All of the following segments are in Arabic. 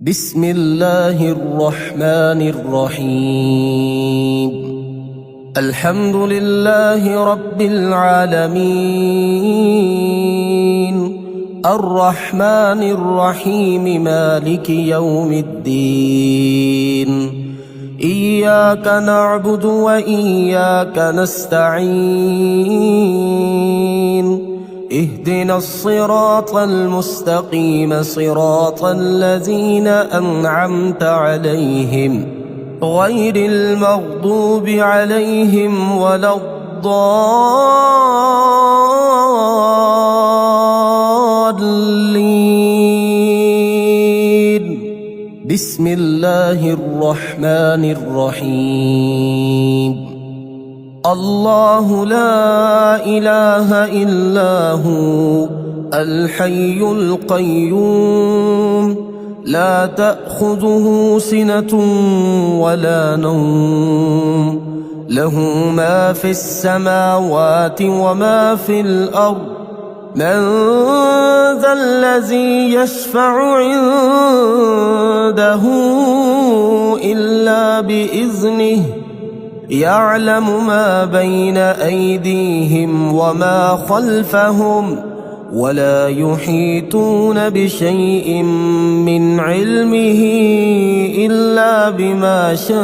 بسم الله الرحمن الرحيم. الحمد لله رب العالمين، الرحمن الرحيم، مالك يوم الدين. إياك نعبد وإياك نستعين. اهدنا الصراط المستقيم، صراط الذين أنعمت عليهم غير المغضوب عليهم ولا الضالين. بسم الله الرحمن الرحيم. الله لا إله إلا هو الحي القيوم، لا تأخذه سنة ولا نوم، له ما في السماوات وما في الأرض. من ذا الذي يشفع عنده إلا بإذنه، يعلم ما بين أيديهم وما خلفهم، ولا يحيطون بشيء من علمه إلا بما شاء.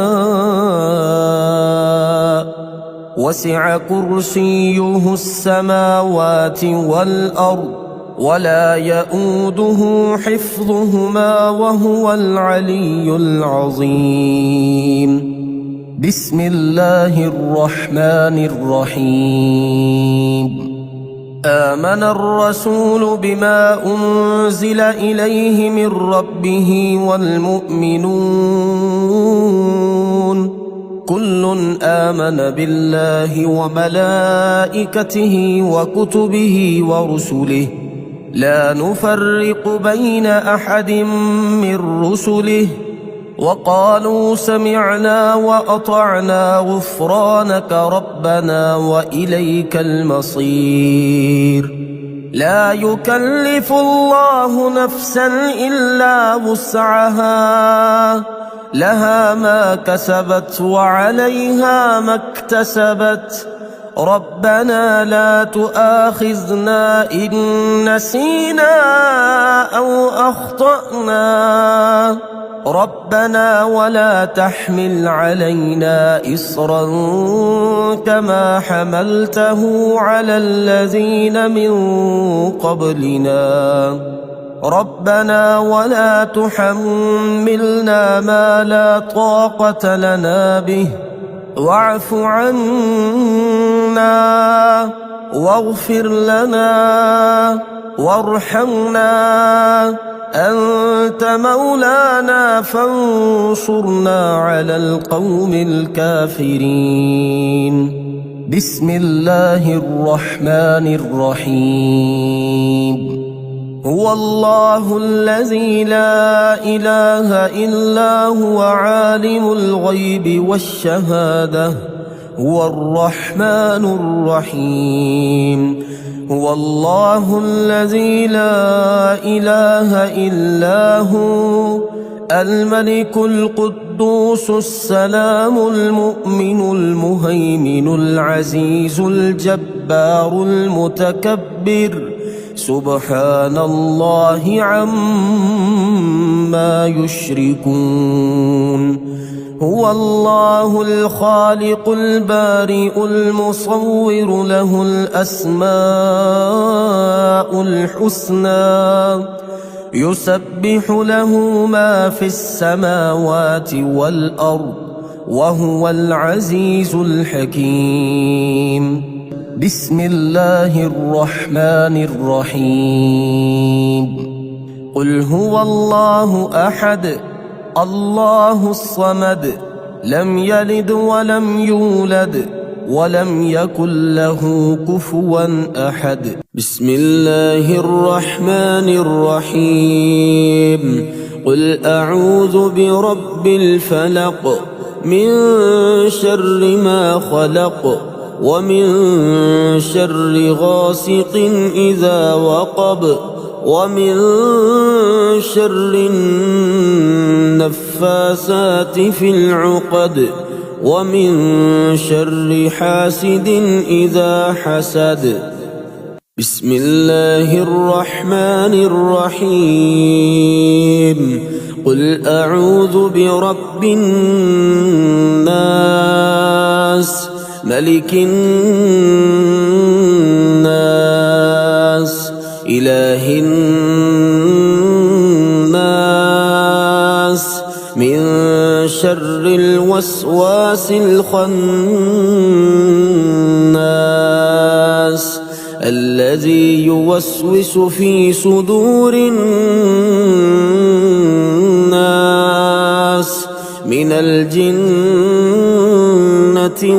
وسع كرسيه السماوات والأرض، ولا يؤوده حفظهما، وهو العلي العظيم. بسم الله الرحمن الرحيم. آمن الرسول بما أنزل إليه من ربه والمؤمنون كل آمن بالله وملائكته وكتبه ورسله، لا نفرق بين أحد من رسله، وقالوا سمعنا وأطعنا غفرانك ربنا وإليك المصير. لا يكلف الله نفسا إلا وسعها، لها ما كسبت وعليها ما اكتسبت. ربنا لا تؤاخذنا إن نسينا أو أخطأنا، ربنا ولا تحمل علينا إصرا كما حملته على الذين من قبلنا، ربنا ولا تحملنا ما لا طاقة لنا به، واعف عنا واغفر لنا وارحمنا، أنت مولانا فانصرنا على القوم الكافرين. بسم الله الرحمن الرحيم. هو الله الذي لا إله إلا هو عالم الغيب والشهادة، هو الرحمن الرحيم. هو الله الذي لا إله إلا هو الملك القدوس السلام المؤمن المهيمن العزيز الجبار المتكبر، سبحان الله عما يشركون. هو الله الخالق البارئ المصور، له الأسماء الحسنى، يسبح له ما في السماوات والأرض، وهو العزيز الحكيم. بسم الله الرحمن الرحيم. قل هو الله أحد، الله الصمد، لم يلد ولم يولد ولم يكن له كفوا أحد. بسم الله الرحمن الرحيم. قل أعوذ برب الفلق، من شر ما خلق، ومن شر غاسق إذا وقب، ومن شر النفاسات في العقد ومن شر حاسد إذا حسد. بسم الله الرحمن الرحيم. قل أعوذ برب الناس ملك الناس إله الناس من شر الوسواس الخناس الذي يوسوس في صدور الناس من الجنة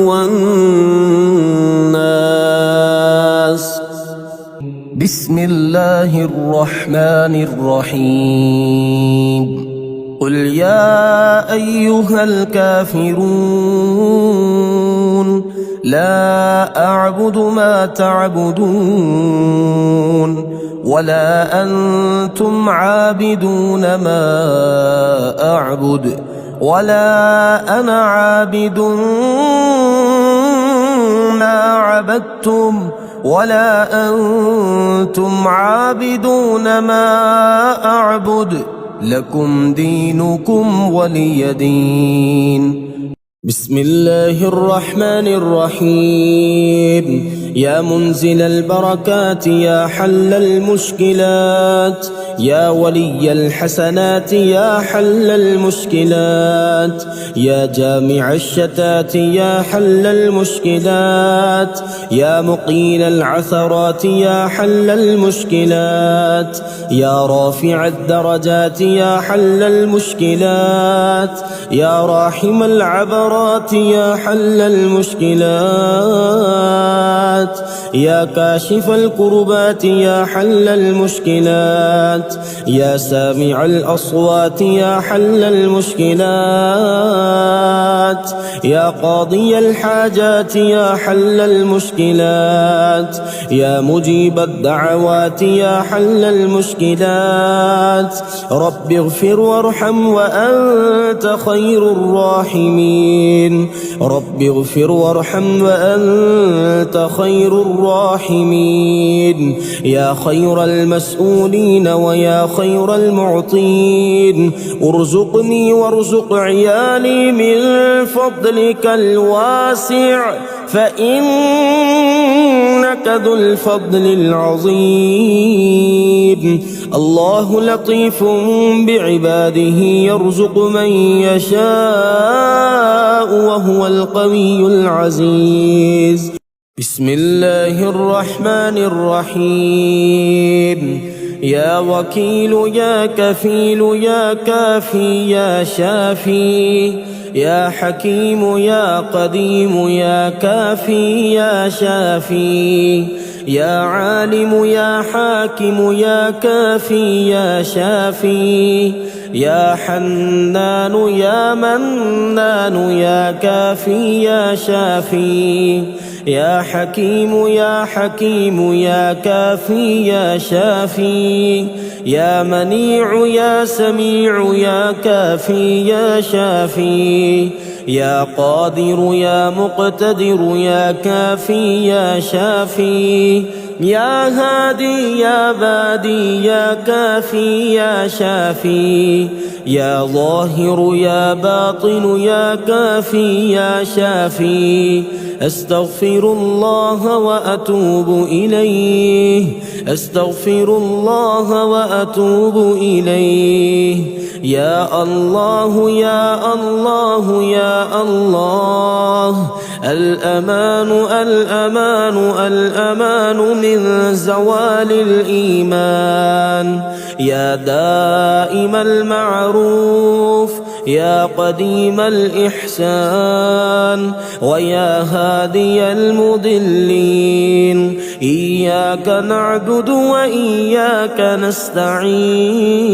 والناس. بسم الله الرحمن الرحيم. قل يا أيها الكافرون لا أعبد ما تعبدون ولا أنتم عابدون ما أعبد ولا أنا عابد ما عبدتم ولا أنتم عابدون ما أعبد لكم دينكم ولي دين. بسم الله الرحمن الرحيم. يا منزل البركات يا حل المشكلات يا ولي الحسنات يا حل المشكلات يا جامع الشتات يا حل المشكلات يا مقيل العثرات يا حل المشكلات يا رافع الدرجات يا حل المشكلات يا راحم العبرات يا حل المشكلات يا كاشف الكربات يا حل المشكلات يا سامع الأصوات يا حل المشكلات يا قاضي الحاجات يا حل المشكلات يا مجيب الدعوات يا حل المشكلات. رب اغفر وارحم وأنت خير الراحمين. رب اغفر وارحم وأنت خير الراحمين. يا خير المسؤولين ويا خير المعطين ارزقني وارزق عيالي من فضلك الواسع فإنك ذو الفضل العظيم. الله لطيف بعباده يرزق من يشاء وهو القوي العزيز. بسم الله الرحمن الرحيم. يا وكيل يا كفيل يا كافي يا شافي يا حكيم يا قديم يا كافي يا شافي يا عالم يا حاكم يا كافي يا شافي يا حنان يا منان يا كافي يا شافي يا حكيم يا حكيم يا كافي يا شافي يا منيع يا سميع يا كافي يا شافي يا قادر يا مقتدر يا كافي يا شافي يا هادي يا بادي يا كافي يا شافي يا ظاهر يا باطن يا كافي يا شافي. أستغفر الله وأتوب إليه أستغفر الله وأتوب إليه. يا الله يا الله يا الله الأمان الأمان الأمان من زوال الإيمان. يا دائم المعروف يا قديم الإحسان ويا هادي المضلين إياك نعبد وإياك نستعين.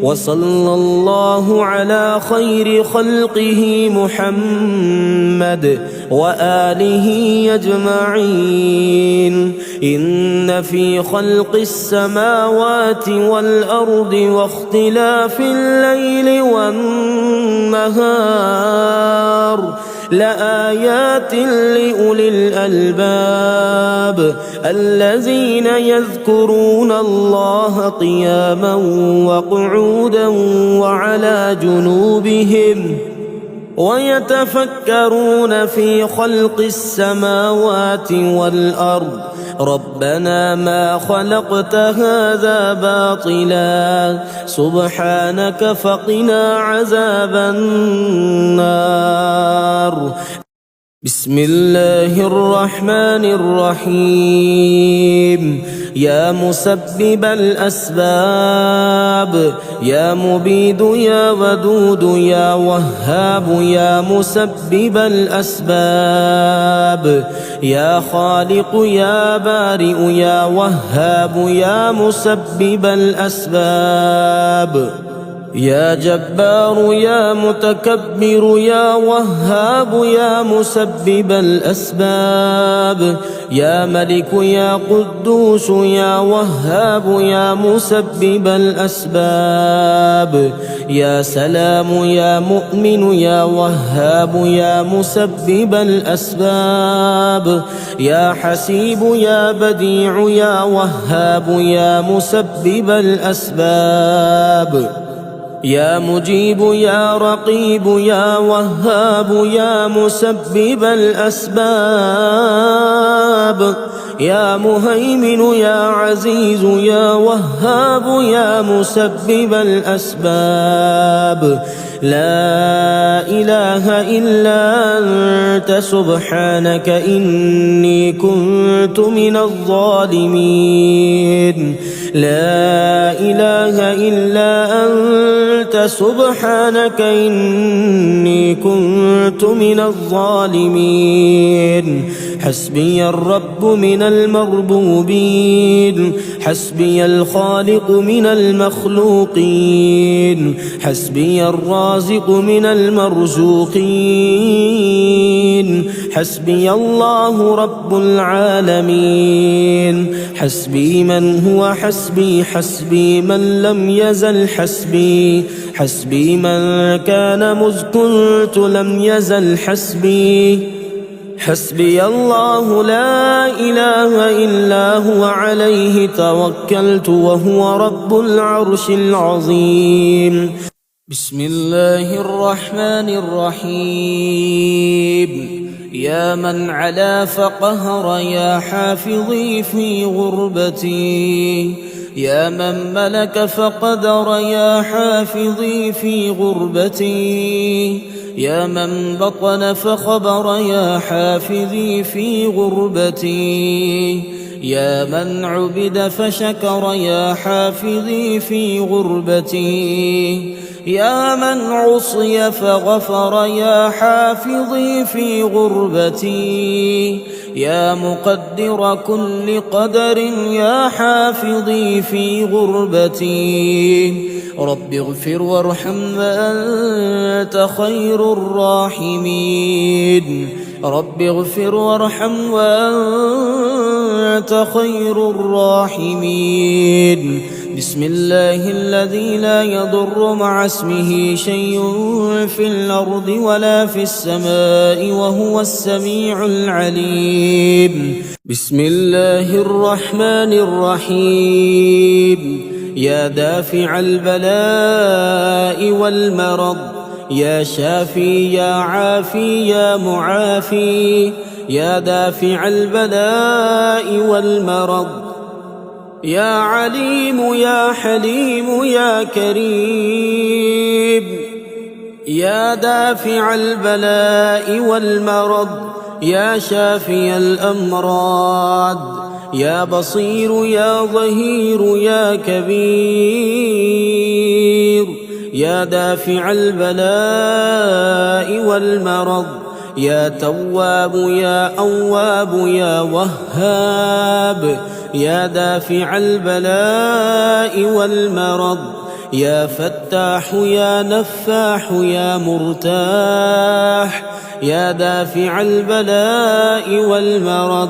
وصلى الله على خير خلقه محمد وآله أجمعين. إن في خلق السماوات والأرض واختلاف الليل والنهار لآيات لأولي الألباب الذين يذكرون الله قياما وقعودا وعلى جنوبهم ويتفكرون في خلق السماوات والأرض ربنا ما خلقت هذا باطلا سبحانك فقنا عذاب النار. بسم الله الرحمن الرحيم. يا مسبب الأسباب يا مبيد يا ودود يا وهاب يا مسبب الأسباب يا خالق يا بارئ يا وهاب يا مسبب الأسباب يا جبار يا متكبر يا وهاب يا مسبب الأسباب يا ملك يا قدوس يا وهاب يا مسبب الأسباب يا سلام يا مؤمن يا وهاب يا مسبب الأسباب يا حسيب يا بديع يا وهاب يا مسبب الأسباب يا مجيب يا رقيب يا وهاب يا مسبب الأسباب يا مهيمن يا عزيز يا وهاب يا مسبب الأسباب لا إله إلا أنت سبحانك إني كنت من الظالمين. لا إله إلا أنت سبحانك إني كنت من الظالمين. حسبي الرب من المربوبين حسبي الخالق من المخلوقين حسبي الرازق من المرزوقين حسبي الله رب العالمين. حسبي من هو حسبي حسبي من لم يزل حسبي حسبي من كان مذ كنت لم يزل حسبي. حسبي الله لا إله إلا هو عليه توكلت وهو رب العرش العظيم. بسم الله الرحمن الرحيم. يا من علا فقهر يا حافظي في غربتي يا من ملك فقدر يا حافظي في غربتي يا من بطن فخبر يا حافظي في غربتي يا من عبد فشكر يا حافظي في غربتي يا من عصي فغفر يا حافظي في غربتي يا مقدر كل قدر يا حافظي في غربتي. رب اغفر وارحم وأنت خير الراحمين. رب اغفر وارحم وأنت خير الراحمين. بسم الله الذي لا يضر مع اسمه شيء في الأرض ولا في السماء وهو السميع العليم. بسم الله الرحمن الرحيم. يا دافع البلاء والمرض يا شافي يا عافي يا معافي يا دافع البلاء والمرض يا عليم يا حليم يا كريم يا دافع البلاء والمرض يا شافي الأمراض يا بصير يا ظهير يا كبير يا دافع البلاء والمرض يا تواب يا أواب يا وهاب، يا دافع البلاء والمرض، يا فتاح يا نفاح يا مرتاح، يا دافع البلاء والمرض،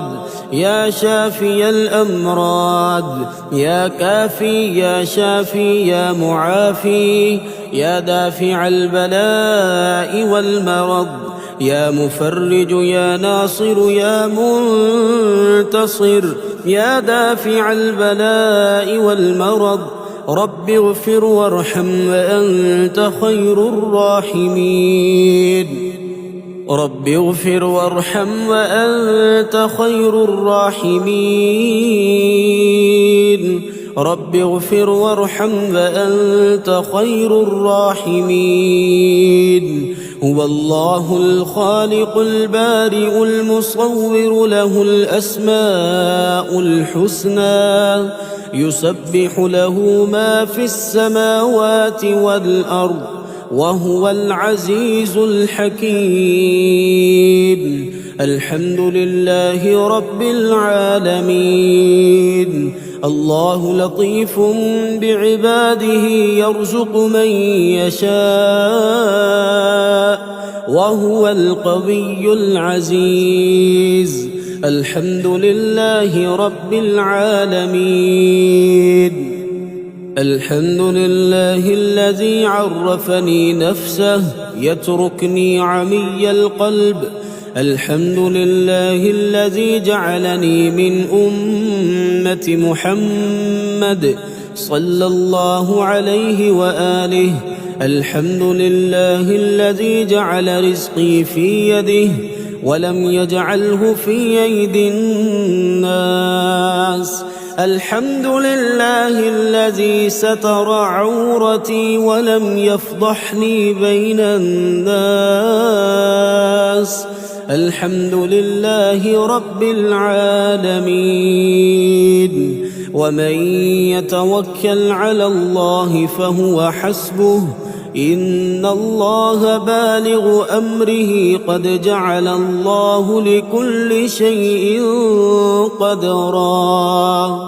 يا شافي الأمراض، يا كافي يا شافي يا معافي، يا دافع البلاء والمرض، يا مفرج يا ناصر يا منتصر، يا دافع البلاء والمرض، رب اغفر وارحم وأنت خير الراحمين. رب اغفر وارحم وأنت خير الراحمين. رب اغفر وارحم وأنت خير الراحمين. هو الله الخالق البارئ المصور، له الأسماء الحسنى، يسبح له ما في السماوات والأرض، وهو العزيز الحكيم. الحمد لله رب العالمين. الله لطيف بعباده يرزق من يشاء، وهو القوي العزيز. الحمد لله رب العالمين. الحمد لله الذي عرفني نفسه يتركني عمي القلب. الحمد لله الذي جعلني من أمة محمد صلى الله عليه وآله. الحمد لله الذي جعل رزقي في يده ولم يجعله في أيدي الناس. الحمد لله الذي ستر عورتي ولم يفضحني بين الناس. الحمد لله رب العالمين. ومن يتوكل على الله فهو حسبه، إن الله بالغ أمره، قد جعل الله لكل شيء قدرا.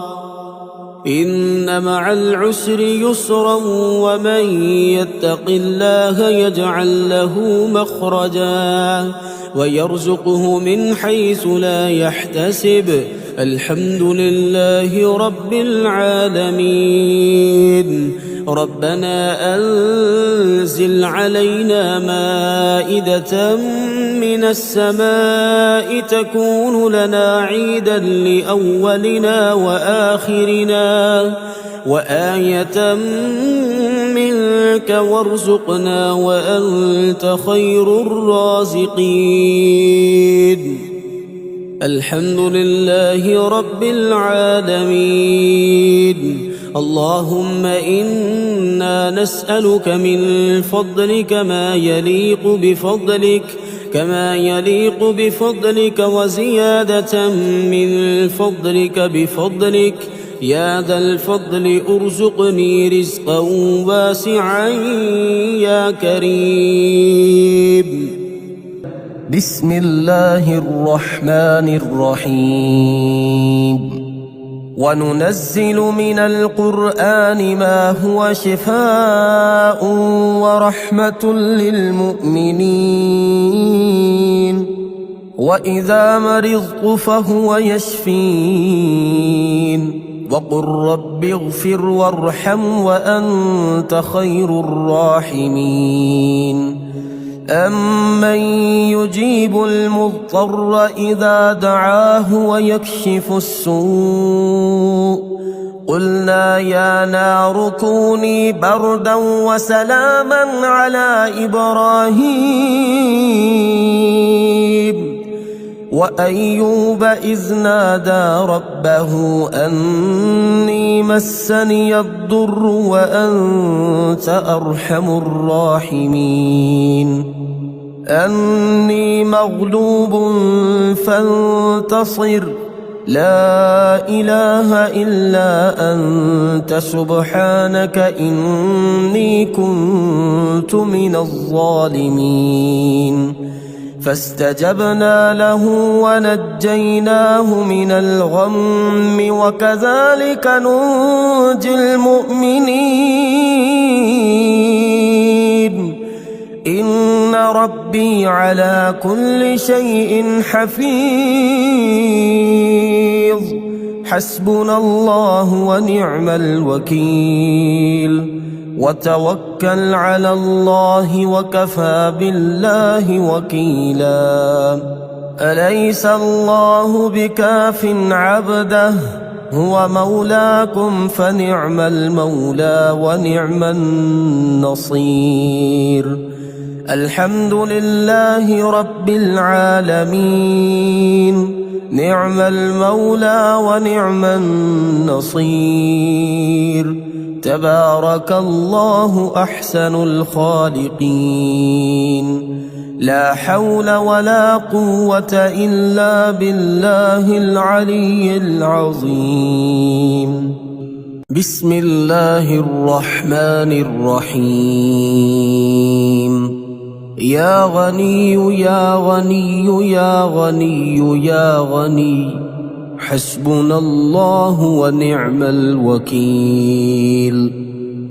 إن مع العسر يسرا، ومن يتق الله يجعل له مخرجا ويرزقه من حيث لا يحتسب. الحمد لله رب العالمين. ربنا أنزل علينا مائدة من السماء تكون لنا عيدا لأولنا وآخرنا وآية منك وارزقنا وأنت خير الرازقين. الحمد لله رب العالمين. اللهم إنا نسألك من فضلك ما يليق بفضلك وزيادة من فضلك بفضلك. يا ذا الفضل ارزقني رزقا واسعا يا كريم. بسم الله الرحمن الرحيم. وننزل من القرآن ما هو شفاء ورحمة للمؤمنين، وإذا مرضت فهو يشفين. وقل رب اغفر وارحم وأنت خير الراحمين. أمن يجيب المضطر إذا دعاه ويكشف السوء. قلنا يا نار كوني بردا وسلاما على إبراهيم. وأيوب إذ نادى ربه أني مسني الضر وأنت أرحم الراحمين. أني مغلوب فانتصر. لا إله إلا أنت سبحانك إني كنت من الظالمين. فاستجبنا له ونجيناه من الغم وكذلك ننجي المؤمنين إن ربي على كل شيء حفيظ حسبنا الله ونعم الوكيل وتوكل على الله وكفى بالله وكيلا أليس الله بكاف عبده هو مولاكم فنعم المولى ونعم النصير الحمد لله رب العالمين نعم المولى ونعم النصير تبارك الله أحسن الخالقين لا حول ولا قوة إلا بالله العلي العظيم بسم الله الرحمن الرحيم يا غني يا غني يا غني يا غني حسبنا الله ونعم الوكيل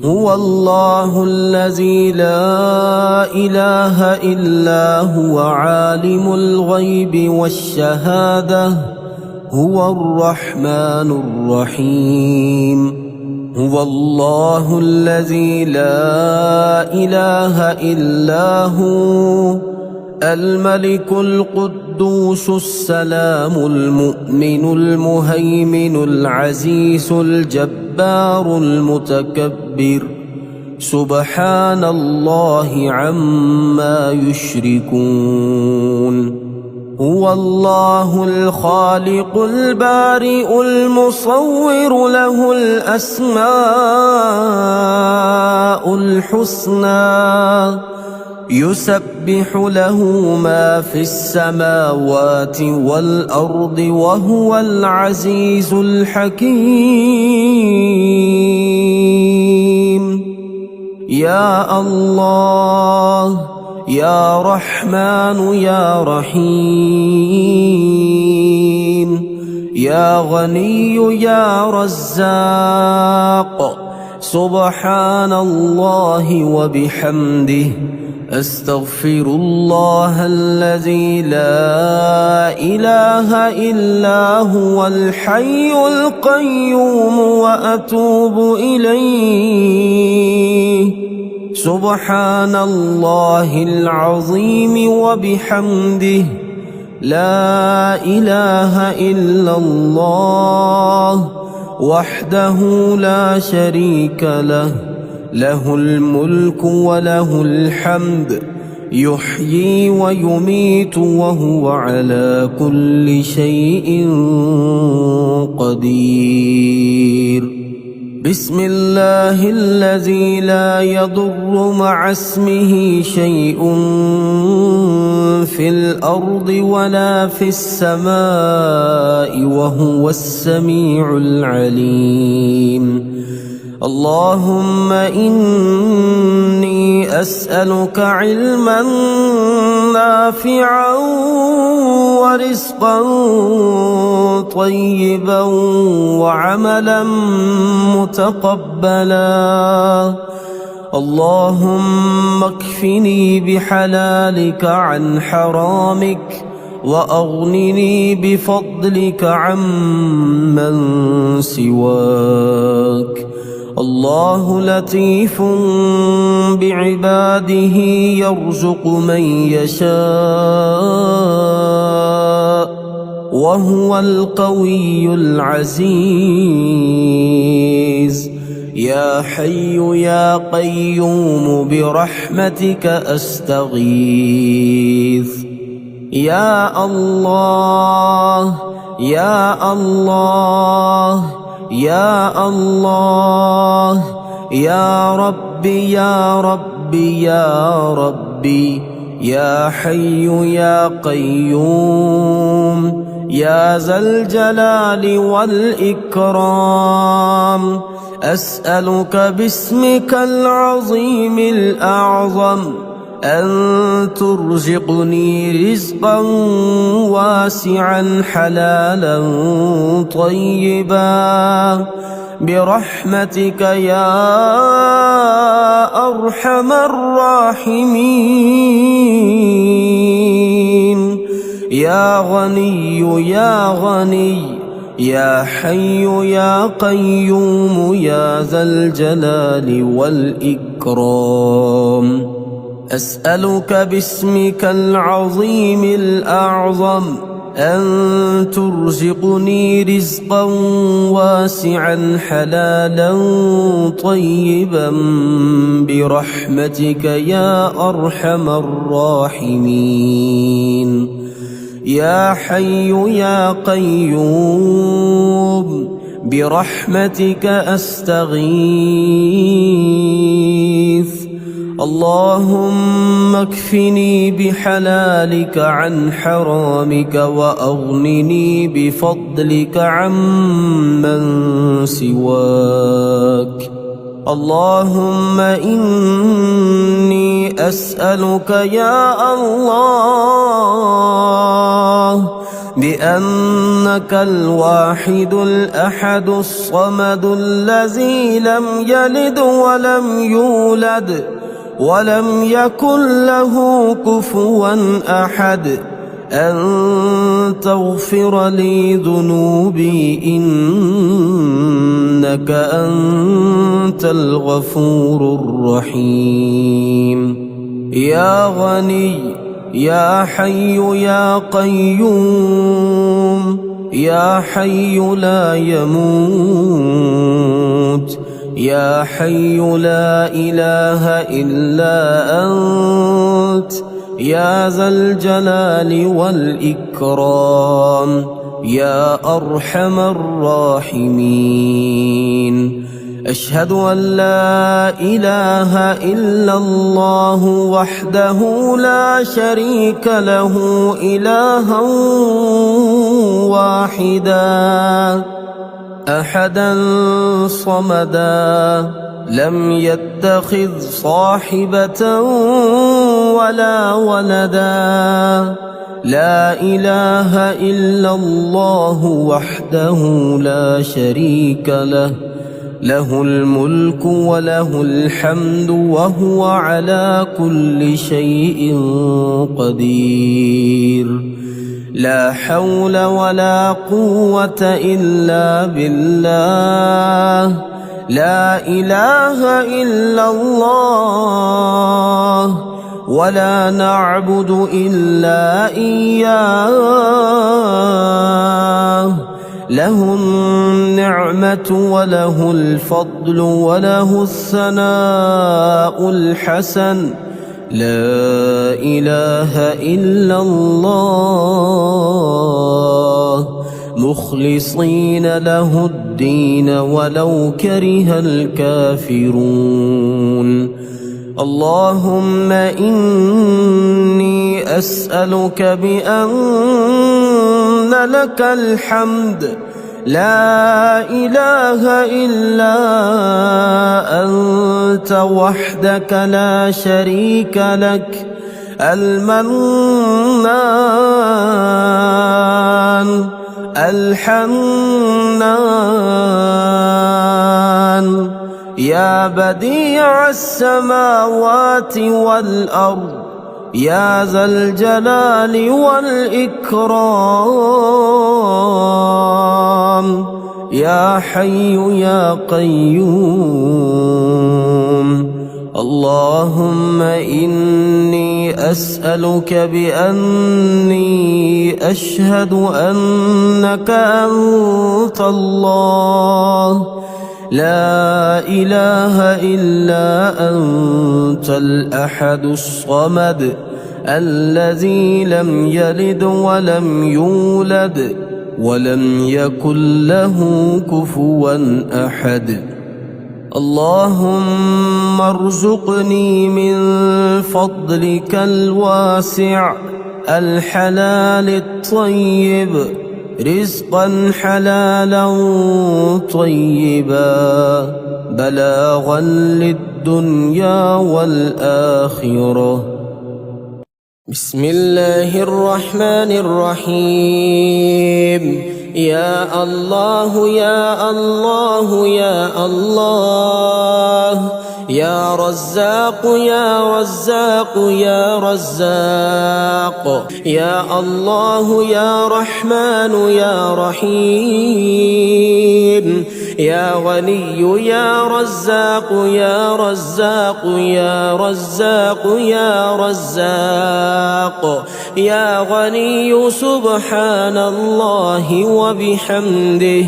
هو الله الذي لا إله إلا هو عالم الغيب والشهادة هو الرحمن الرحيم هو الله الذي لا إله إلا هو الملك القدوس السلام المؤمن المهيمن العزيز الجبار المتكبر سبحان الله عما يشركون هو الله الخالق البارئ المصور له الأسماء الحسنى يسبح له ما في السماوات والأرض وهو العزيز الحكيم يا الله يا رحمن يا رحيم يا غني يا رزاق سبحان الله وبحمده أستغفر الله الذي لا إله إلا هو الحي القيوم وأتوب إليه سبحان الله العظيم وبحمده لا إله إلا الله وحده لا شريك له له الملك وله الحمد يحيي ويميت وهو على كل شيء قدير بسم الله الذي لا يضر مع اسمه شيء في الأرض ولا في السماء وهو السميع العليم اللهم إني أسألك علما نافعا ورزقا طيبا وعملا متقبلا اللهم اكفني بحلالك عن حرامك وأغنني بفضلك عمن سواك الله لطيف بعباده يرزق من يشاء وهو القوي العزيز يا حي يا قيوم برحمتك أستغيث يا الله يا الله يا الله يا ربي يا ربي يا ربي يا حي يا قيوم يا ذا الجلال والإكرام أسألك باسمك العظيم الأعظم أن ترزقني رزقا واسعا حلالا طيبا برحمتك يا أرحم الراحمين. يا غني يا غني يا حي يا قيوم يا ذا الجلال والإكرام. أسألك باسمك العظيم الأعظم أن ترزقني رزقا واسعا حلالا طيبا برحمتك يا أرحم الراحمين. يا حي يا قيوم برحمتك أستغيث. اللهم اكفني بحلالك عن حرامك وأغنني بفضلك عمن سواك. اللهم إني أسألك يا الله بأنك الواحد الأحد الصمد الذي لم يلد ولم يولد ولم يكن له كفوا أحد أن تغفر لي ذنوبي إنك أنت الغفور الرحيم. يا غني يا حي يا قيوم يا حي لا يموت يا حي لا إله إلا أنت يا ذا الجلال والإكرام يا أرحم الراحمين. أشهد أن لا إله إلا الله وحده لا شريك له إلها واحدا أحدا صمدا لم يتخذ صاحبة ولا ولدا. لا إله إلا الله وحده لا شريك له له الملك وله الحمد وهو على كل شيء قدير. لا حول ولا قوة إلا بالله. لا إله إلا الله ولا نعبد إلا إياه. له النعمة وله الفضل وله الثناء الحسن. لا إله إلا الله مخلصين له الدين ولو كره الكافرون. اللهم إني أسألك بأن لك الحمد لا إله إلا أنت وحدك لا شريك لك المنان الحنان يا بديع السماوات والأرض يا ذا الجلال والإكرام يا حي يا قيوم. اللهم إني أسألك بأني أشهد أنك أنت الله لا إله إلا أنت الأحد الصمد الذي لم يلد ولم يولد ولم يكن له كفوا أحد. اللهم ارزقني من فضلك الواسع الحلال الطيب رزقا حلالا طيبا بلاغا للدنيا والآخرة بسم الله الرحمن الرحيم. يا الله يا الله يا الله، يا رزاق يا رزاق يا رزاق، يا الله يا رحمن يا رحيم، يا غني يا رزاق يا رزاق يا رزاق يا رزاق، يا غني سبحان الله وبحمده،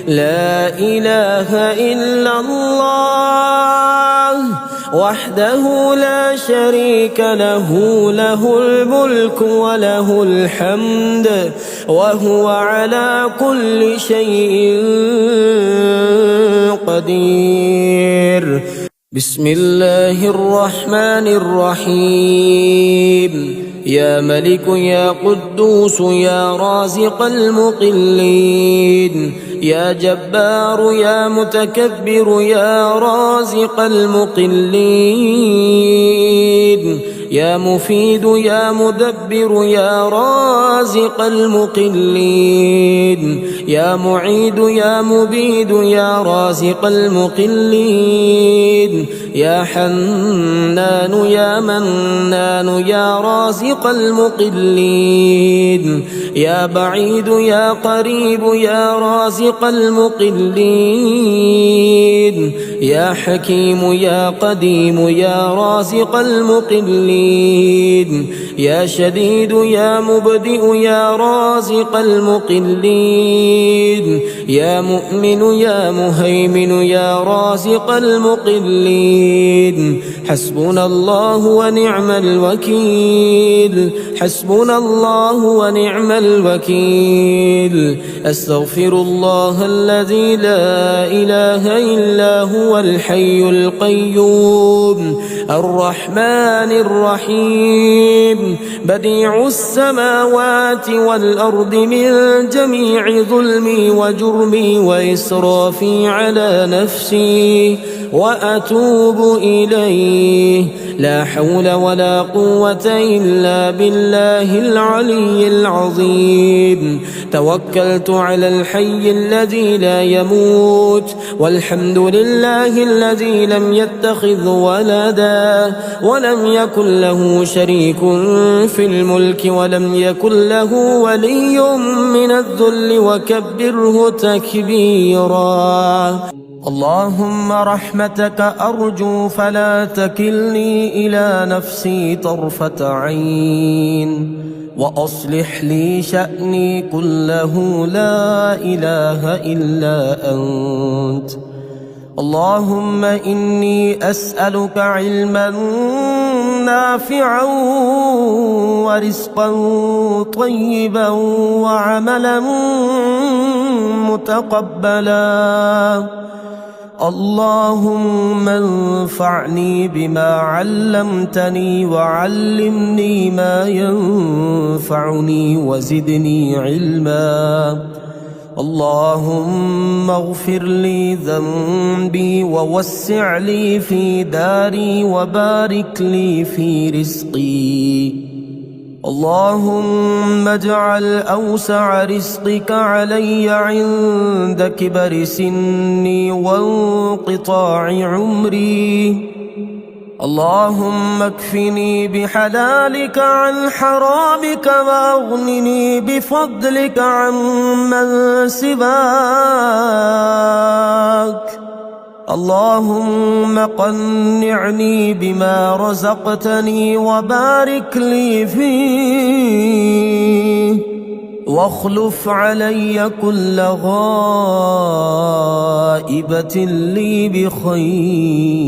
لا إله إلا الله وحده لا شريك له، له الملك وله الحمد وهو على كل شيء قدير. بسم الله الرحمن الرحيم. يا ملك يا قدوس يا رازق المقلين، يا جبار يا متكبر يا رازق المقلين، يا مفيد يا مدبر يا رازق المقلين، يا معيد يا مبيد يا رازق المقلين، يا حنان يا منان يا رازق المقلين، يا بعيد يا قريب يا رازق المقلين، يا حكيم يا قديم يا رازق المقلين، يا شديد يا مبدئ يا رازق المقلين، يا مؤمن يا مهيمن يا رازق المقلين. حسبنا الله ونعم الوكيل، حسبنا الله ونعم الوكيل. أستغفر الله الذي لا إله إلا هو الحي القيوم الرحمن الرحيم، بديع السماوات والأرض، من جميع ظلمي وجرمي وإسرافي على نفسي وأتوب إليه، لا حول ولا قوة إلا بالله العلي العظيم. توكلت على الحي الذي لا يموت، والحمد لله الذي لم يتخذ ولدا ولم يكن له شريك في الملك ولم يكن له ولي من الذل وكبره تكبيرا. اللهم رحمتك أرجو فلا تكلني إلى نفسي طرفة عين، وأصلح لي شأني كله، لا إله إلا أنت. اللهم إني أسألك علما نافعا ورزقا طيبا وعملا متقبلا. اللهم انفعني بما علمتني وعلمني ما ينفعني وزدني علما. اللهم اغفر لي ذنبي ووسع لي في داري وبارك لي في رزقي. اللهم اجعل أوسع رزقك علي عند كبر سني وانقطاع عمري. اللهم اكفني بحلالك عن حرامك واغنني بفضلك عمن سواك. اللهم قنعني بما رزقتني وبارك لي فيه، واخلف علي كل غائبة لي بخير.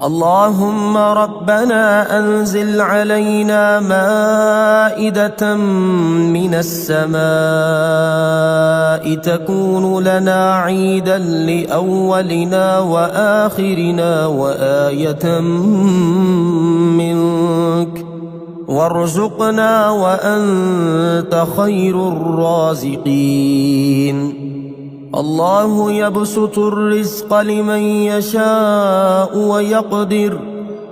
اللهم ربنا أنزل علينا مائدة من السماء تكون لنا عيدا لأولنا وآخرنا وآية منك، وارزقنا وأنت خير الرازقين. الله يبسط الرزق لمن يشاء ويقدر،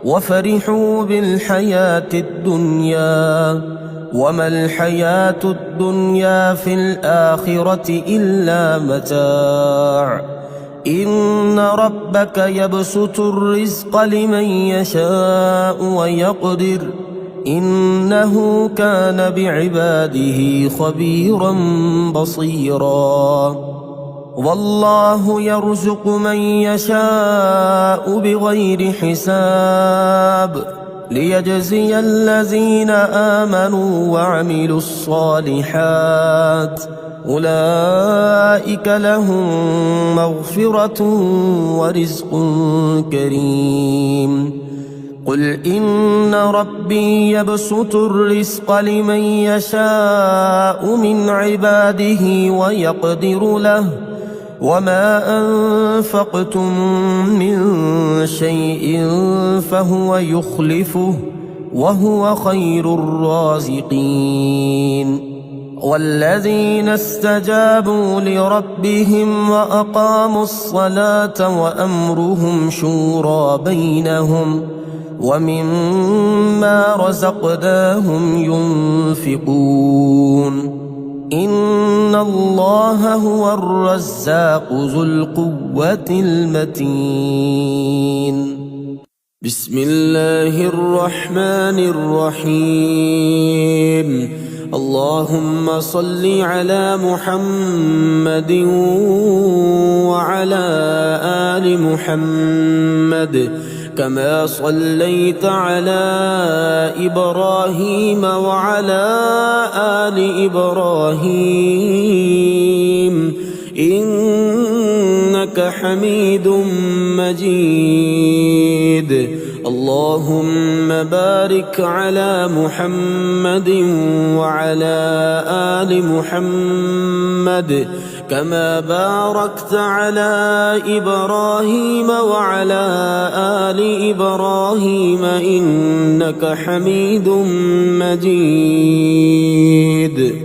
وفرحوا بالحياة الدنيا وما الحياة الدنيا في الآخرة إلا متاع إن ربك يبسط الرزق لمن يشاء ويقدر إنه كان بعباده خبيرا بصيرا والله يرزق من يشاء بغير حساب ليجزي الذين آمنوا وعملوا الصالحات أولئك لهم مغفرة ورزق كريم قل إن ربي يبسط الرزق لمن يشاء من عباده ويقدر له وما أنفقتم من شيء فهو يخلفه وهو خير الرازقين والذين استجابوا لربهم وأقاموا الصلاة وأمرهم شورى بينهم ومما رزقناهم ينفقون إن الله هو الرزاق ذو القوة المتين بسم الله الرحمن الرحيم اللهم صل على محمد وعلى آل محمد كما صليت على إبراهيم وعلى آل إبراهيم إنك حميد مجيد اللهم بارك على محمد وعلى آل محمد كما باركت على إبراهيم وعلى آل إبراهيم إنك حميد مجيد